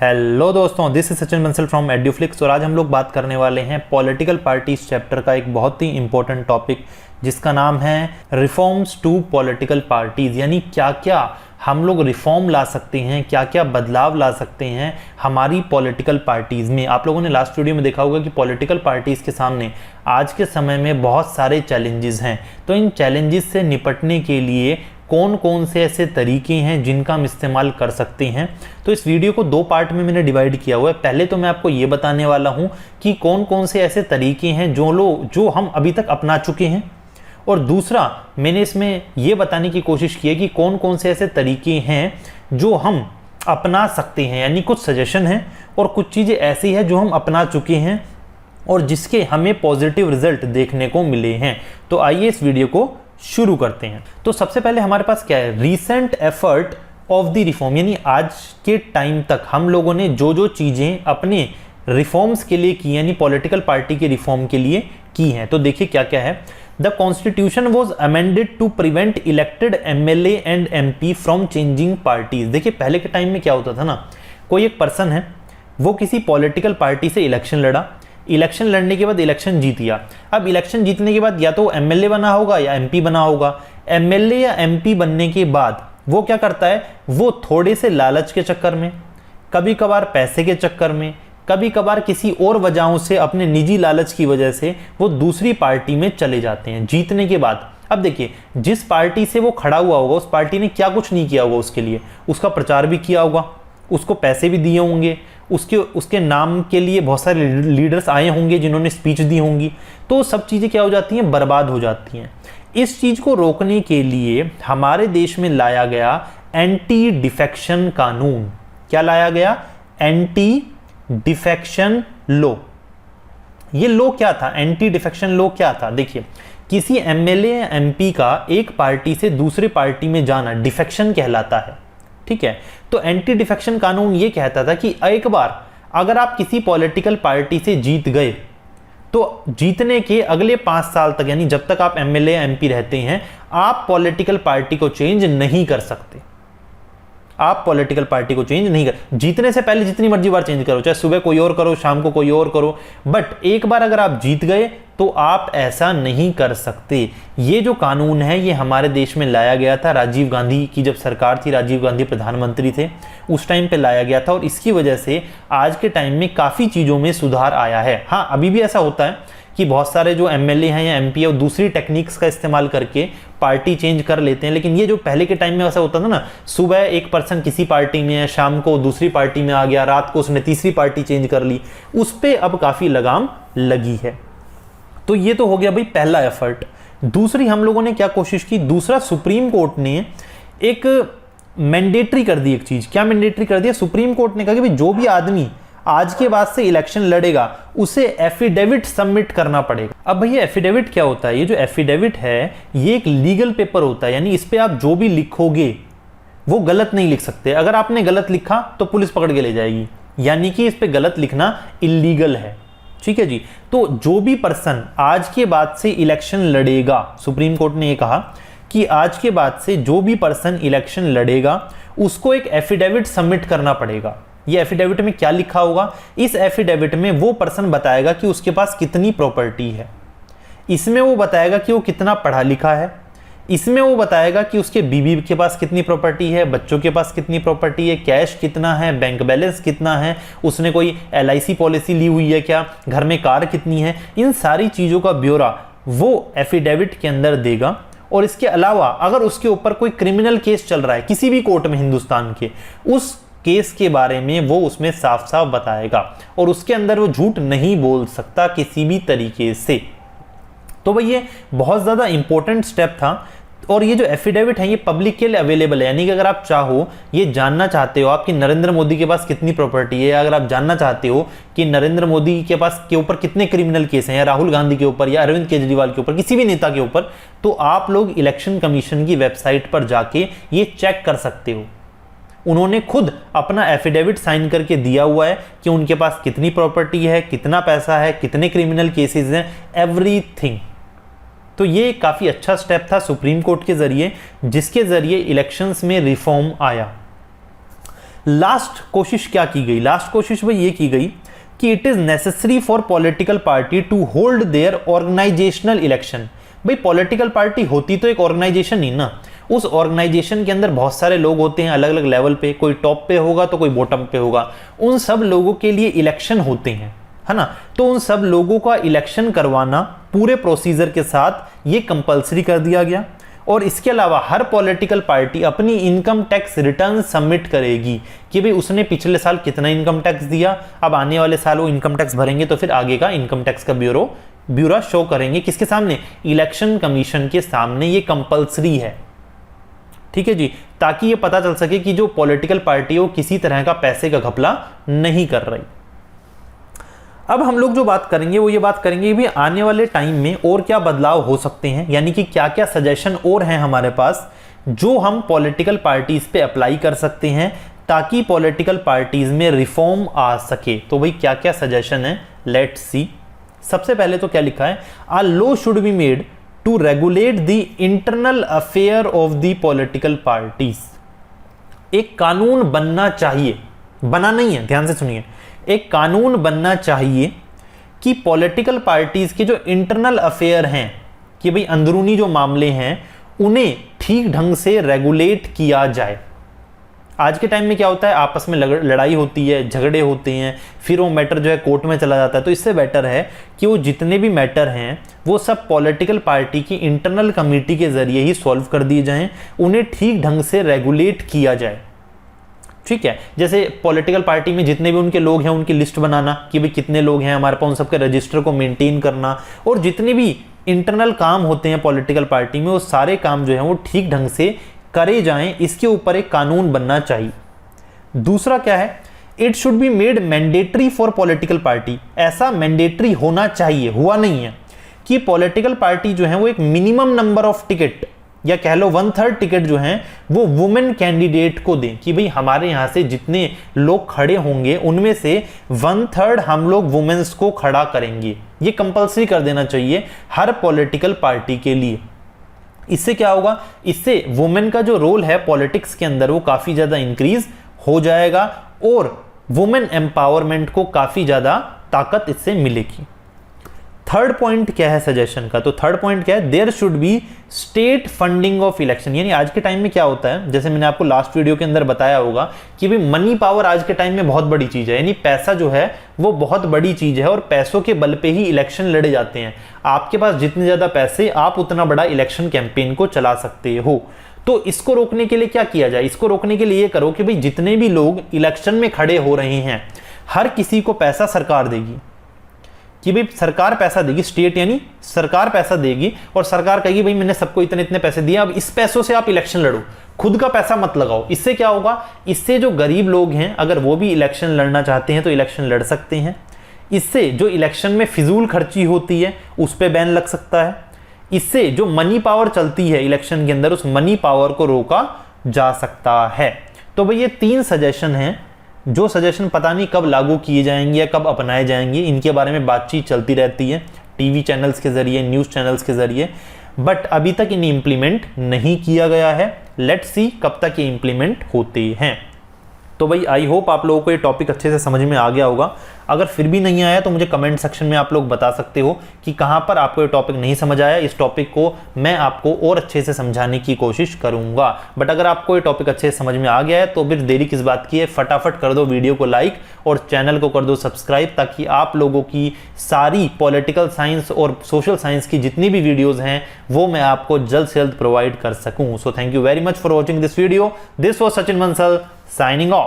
Hello दोस्तों, this is Sachin Bansal from Eduflix और आज हम लोग बात करने वाले हैं पॉलिटिकल पार्टीज चैप्टर का एक बहुत ही इंपॉर्टेंट टॉपिक जिसका नाम है रिफॉर्म्स टू पॉलिटिकल पार्टीज। यानी क्या क्या हम लोग रिफॉर्म ला सकते हैं, क्या क्या बदलाव ला सकते हैं हमारी पॉलिटिकल पार्टीज में। आप लोगों ने लास्ट वीडियो में देखा होगा कि पॉलिटिकल पार्टीज के सामने आज के समय में बहुत सारे चैलेंजेस हैं। तो इन चैलेंजेस से निपटने के लिए कौन कौन से ऐसे तरीके हैं जिनका हम इस्तेमाल कर सकते हैं। तो इस वीडियो को दो पार्ट में मैंने डिवाइड किया हुआ है। पहले तो मैं आपको ये बताने वाला हूं कि कौन कौन से ऐसे तरीके हैं जो हम अभी तक अपना चुके हैं, और दूसरा मैंने इसमें यह बताने की कोशिश की है कि कौन कौन से ऐसे तरीके हैं जो हम अपना सकते हैं। यानी कुछ सजेशन हैं और कुछ चीज़ें ऐसी हैं जो हम अपना चुके हैं और जिसके हमें पॉजिटिव रिजल्ट देखने को मिले हैं। तो आइए इस वीडियो को शुरू करते हैं। तो सबसे पहले हमारे पास क्या है, recent effort of the reform. यानी आज के टाइम तक हम लोगों ने जो जो चीजें अपने रिफॉर्म्स के लिए की, यानी पॉलिटिकल पार्टी के रिफॉर्म के लिए की हैं। तो देखिए क्या क्या है। The constitution was amended to prevent elected MLA and MP from changing parties. देखिए पहले के टाइम में क्या होता था ना, कोई एक पर्सन है, वो किसी पॉलिटिकल पार्टी से इलेक्शन लड़ा, इलेक्शन लड़ने के बाद इलेक्शन जीत गया। अब इलेक्शन जीतने के बाद या तो एमएलए बना होगा या एमपी बना होगा। एमएलए या एमपी बनने के बाद वो क्या करता है, वो थोड़े से लालच के चक्कर में, कभी कभार पैसे के चक्कर में, कभी कभार किसी और वजहों से, अपने निजी लालच की वजह से वो दूसरी पार्टी में चले जाते हैं जीतने के बाद। अब देखिए, जिस पार्टी से वो खड़ा हुआ होगा उस पार्टी ने क्या कुछ नहीं किया होगा उसके लिए, उसका प्रचार भी किया होगा, उसको पैसे भी दिए होंगे, उसके नाम के लिए बहुत सारे लीडर्स आए होंगे जिन्होंने स्पीच दी होंगी। तो सब चीज़ें क्या हो जाती हैं, बर्बाद हो जाती हैं। इस चीज़ को रोकने के लिए हमारे देश में लाया गया एंटी डिफेक्शन कानून। क्या लाया गया, एंटी डिफेक्शन लॉ। ये लॉ क्या था, एंटी डिफेक्शन लॉ क्या था। देखिए, किसी एमएलए या एमपी का एक पार्टी से दूसरी पार्टी में जाना डिफेक्शन कहलाता है, ठीक है। तो एंटी डिफेक्शन कानून ये कहता था कि एक बार अगर आप किसी पॉलिटिकल पार्टी से जीत गए तो जीतने के अगले 5 साल तक, यानी जब तक आप एमएलए या एमपी रहते हैं, आप पॉलिटिकल पार्टी को चेंज नहीं कर सकते। आप पॉलिटिकल पार्टी को चेंज नहीं कर, जीतने से पहले जितनी मर्जी बार चेंज करो, चाहे सुबह कोई और करो, शाम को कोई और करो, बट एक बार अगर आप जीत गए तो आप ऐसा नहीं कर सकते। ये जो कानून है ये हमारे देश में लाया गया था राजीव गांधी की जब सरकार थी, राजीव गांधी प्रधानमंत्री थे, उस टाइम पे लाया गया था। और इसकी वजह से आज के टाइम में काफ़ी चीज़ों में सुधार आया है। हाँ, अभी भी ऐसा होता है कि बहुत सारे जो एमएलए हैं या एमपी है वो दूसरी टेक्निक्स का इस्तेमाल करके पार्टी चेंज कर लेते हैं। लेकिन ये जो पहले के टाइम में ऐसा होता था ना, सुबह एक पर्सन किसी पार्टी में है, शाम को दूसरी पार्टी में आ गया, रात को उसने तीसरी पार्टी चेंज कर ली, उस पर अब काफ़ी लगाम लगी है। तो ये तो हो गया भाई पहला एफर्ट। दूसरी हम लोगों ने क्या कोशिश की, दूसरा सुप्रीम कोर्ट ने एक मैंडेटरी कर दी एक चीज़। क्या मैंडेटरी कर दिया, सुप्रीम कोर्ट ने कहा कि भाई जो भी आदमी आज के बाद से इलेक्शन लड़ेगा उसे एफिडेविट सबमिट करना पड़ेगा। अब भैया एफिडेविट क्या होता है, ये जो एफिडेविट है ये एक लीगल पेपर होता है। यानी इस पे आप जो भी लिखोगे वो गलत नहीं लिख सकते। अगर आपने गलत लिखा तो पुलिस पकड़ के ले जाएगी, यानी कि इस पे गलत लिखना इलीगल है, ठीक है जी। तो जो भी पर्सन आज के बाद से इलेक्शन लड़ेगा, सुप्रीम कोर्ट ने ये कहा कि आज के बाद से जो भी पर्सन इलेक्शन लड़ेगा उसको एक एफिडेविट सबमिट करना पड़ेगा। ये एफिडेविट में क्या लिखा होगा, इस एफिडेविट में वो पर्सन बताएगा कि उसके पास कितनी प्रॉपर्टी है, इसमें वो बताएगा कि वो कितना पढ़ा लिखा है, इसमें वो बताएगा कि उसके बीवी के पास कितनी प्रॉपर्टी है, बच्चों के पास कितनी प्रॉपर्टी है, कैश कितना है, बैंक बैलेंस कितना है, उसने कोई एलआईसी पॉलिसी ली हुई है क्या, घर में कार कितनी है। इन सारी चीज़ों का ब्यौरा वो एफिडेविट के अंदर देगा। और इसके अलावा अगर उसके ऊपर कोई क्रिमिनल केस चल रहा है किसी भी कोर्ट में हिंदुस्तान के, उस केस के बारे में वो उसमें साफ साफ बताएगा और उसके अंदर वो झूठ नहीं बोल सकता किसी भी तरीके से। तो भाई ये बहुत ज़्यादा इंपॉर्टेंट स्टेप था। और ये जो एफिडेविट है ये पब्लिक के लिए अवेलेबल है। यानी कि अगर आप चाहो, ये जानना चाहते हो आप कि नरेंद्र मोदी के पास कितनी प्रॉपर्टी है, अगर आप जानना चाहते हो कि नरेंद्र मोदी के पास के ऊपर कितने क्रिमिनल केस हैं, या राहुल गांधी के ऊपर, या अरविंद केजरीवाल के ऊपर, किसी भी नेता के ऊपर, तो आप लोग इलेक्शन कमीशन की वेबसाइट पर जाके ये चेक कर सकते हो। उन्होंने खुद अपना एफिडेविट साइन करके दिया हुआ है कि उनके पास कितनी प्रॉपर्टी है, कितना पैसा है, कितने क्रिमिनल केसेस हैं, एवरीथिंग। तो ये काफ़ी अच्छा स्टेप था सुप्रीम कोर्ट के जरिए, जिसके जरिए इलेक्शंस में रिफॉर्म आया। लास्ट कोशिश क्या की गई, लास्ट कोशिश भाई ये की गई कि it is necessary for political party to hold their organisational election. भाई पॉलिटिकल पार्टी होती तो एक ऑर्गेनाइजेशन ही ना, उस ऑर्गेनाइजेशन के अंदर बहुत सारे लोग होते हैं अलग अलग लेवल पे, कोई टॉप पे होगा तो कोई बॉटम पे होगा, उन सब लोगों के लिए इलेक्शन होते हैं, है ना। तो उन सब लोगों का इलेक्शन करवाना पूरे प्रोसीजर के साथ ये कंपलसरी कर दिया गया। और इसके अलावा हर पॉलिटिकल पार्टी अपनी इनकम टैक्स रिटर्न सबमिट करेगी कि भाई उसने पिछले साल कितना इनकम टैक्स दिया, अब आने वाले साल वो इनकम टैक्स भरेंगे तो फिर आगे का इनकम टैक्स का ब्यूरो शो करेंगे किसके सामने, इलेक्शन कमीशन के सामने। ये कंपलसरी है, ठीक है जी, ताकि ये पता चल सके कि जो पॉलिटिकल पार्टी है वो किसी तरह का पैसे का घपला नहीं कर रही। अब हम लोग जो बात करेंगे वो ये बात करेंगे कि आने वाले टाइम में और क्या बदलाव हो सकते हैं, यानी कि क्या क्या सजेशन और हैं हमारे पास जो हम पॉलिटिकल पार्टीज पे अप्लाई कर सकते हैं ताकि पॉलिटिकल पार्टीज में रिफॉर्म आ सके। तो भाई क्या क्या सजेशन है, लेट्स सी। सबसे पहले तो क्या लिखा है, a law should be made to regulate the internal affair of the political parties. एक कानून बनना चाहिए, बना नहीं है, ध्यान से सुनिए, एक कानून बनना चाहिए कि पॉलिटिकल पार्टीज के जो इंटरनल अफेयर हैं, कि भाई अंदरूनी जो मामले हैं उन्हें ठीक ढंग से रेगुलेट किया जाए। आज के टाइम में क्या होता है, आपस में लड़ाई होती है, झगड़े होते हैं, फिर वो मैटर जो है कोर्ट में चला जाता है। तो इससे बेटर है कि वो जितने भी मैटर हैं वो सब पॉलिटिकल पार्टी की इंटरनल कमेटी के जरिए ही सॉल्व कर दिए जाएं, उन्हें ठीक ढंग से रेगुलेट किया जाए, ठीक है। जैसे पॉलिटिकल पार्टी में जितने भी उनके लोग हैं उनकी लिस्ट बनाना कि भाई कितने लोग हैं हमारे पास, उन सबके रजिस्टर को मेंटेन करना, और जितने भी इंटरनल काम होते हैं पॉलिटिकल पार्टी में वो सारे काम जो है वो ठीक ढंग से करे जाएं, इसके ऊपर एक कानून बनना चाहिए। दूसरा क्या है, it should be made mandatory for political party. ऐसा मैंडेटरी होना चाहिए, हुआ नहीं है, कि पॉलिटिकल पार्टी जो है वो एक मिनिमम नंबर ऑफ टिकट या कह लो 1/3 टिकट जो है वो वुमेन कैंडिडेट को दें, कि भाई हमारे यहां से जितने लोग खड़े होंगे उनमें से 1/3 हम लोग वुमेन्स को खड़ा करेंगे। ये कंपलसरी कर देना चाहिए हर पॉलिटिकल पार्टी के लिए। इससे क्या होगा, इससे वुमेन का जो रोल है पॉलिटिक्स के अंदर वो काफी ज्यादा इंक्रीज हो जाएगा और वुमेन एम्पावरमेंट को काफी ज्यादा ताकत इससे मिलेगी। थर्ड पॉइंट क्या है सजेशन का, तो थर्ड पॉइंट क्या है, there should be state funding of election. यानी आज के टाइम में क्या होता है, जैसे मैंने आपको लास्ट वीडियो के अंदर बताया होगा कि भाई मनी पावर आज के टाइम में बहुत बड़ी चीज है, यानी पैसा जो है वो बहुत बड़ी चीज है और पैसों के बल पे ही इलेक्शन लड़े जाते हैं। आपके पास जितने ज्यादा पैसे आप उतना बड़ा इलेक्शन कैंपेन को चला सकते हो। तो इसको रोकने के लिए क्या किया जाए, इसको रोकने के लिए ये करो कि भाई जितने भी लोग इलेक्शन में खड़े हो रहे हैं हर किसी को पैसा सरकार देगी, कि भाई सरकार पैसा देगी, स्टेट यानी सरकार पैसा देगी और सरकार कहेगी भाई मैंने सबको इतने इतने पैसे दिए, अब इस पैसों से आप इलेक्शन लड़ो, खुद का पैसा मत लगाओ। इससे क्या होगा, इससे जो गरीब लोग हैं अगर वो भी इलेक्शन लड़ना चाहते हैं तो इलेक्शन लड़ सकते हैं। इससे जो इलेक्शन में फिजूल खर्ची होती है उस पर बैन लग सकता है। इससे जो मनी पावर चलती है इलेक्शन के अंदर उस मनी पावर को रोका जा सकता है। तो भाई ये 3 सजेशन हैं, जो सजेशन पता नहीं कब लागू किए जाएंगे या कब अपनाए जाएंगे, इनके बारे में बातचीत चलती रहती है टीवी चैनल्स के जरिए, न्यूज़ चैनल्स के जरिए, बट अभी तक इन्हें इम्प्लीमेंट नहीं किया गया है। लेट्स सी कब तक ये इम्प्लीमेंट होते हैं। तो भाई आई होप आप लोगों को ये टॉपिक अच्छे से समझ में आ गया होगा। अगर फिर भी नहीं आया तो मुझे कमेंट सेक्शन में आप लोग बता सकते हो कि कहाँ पर आपको ये टॉपिक नहीं समझ आया। इस टॉपिक को मैं आपको और अच्छे से समझाने की कोशिश करूंगा। बट अगर आपको ये टॉपिक अच्छे से समझ में आ गया है तो फिर देरी किस बात की है, फटाफट कर दो वीडियो को लाइक और चैनल को कर दो सब्सक्राइब, ताकि आप लोगों की सारी पॉलिटिकल साइंस और सोशल साइंस की जितनी भी वीडियोज़ हैं वो मैं आपको जल्द से जल्द प्रोवाइड कर सकूँ। So thank you very much for watching this video. This was Sachin Bansal signing off.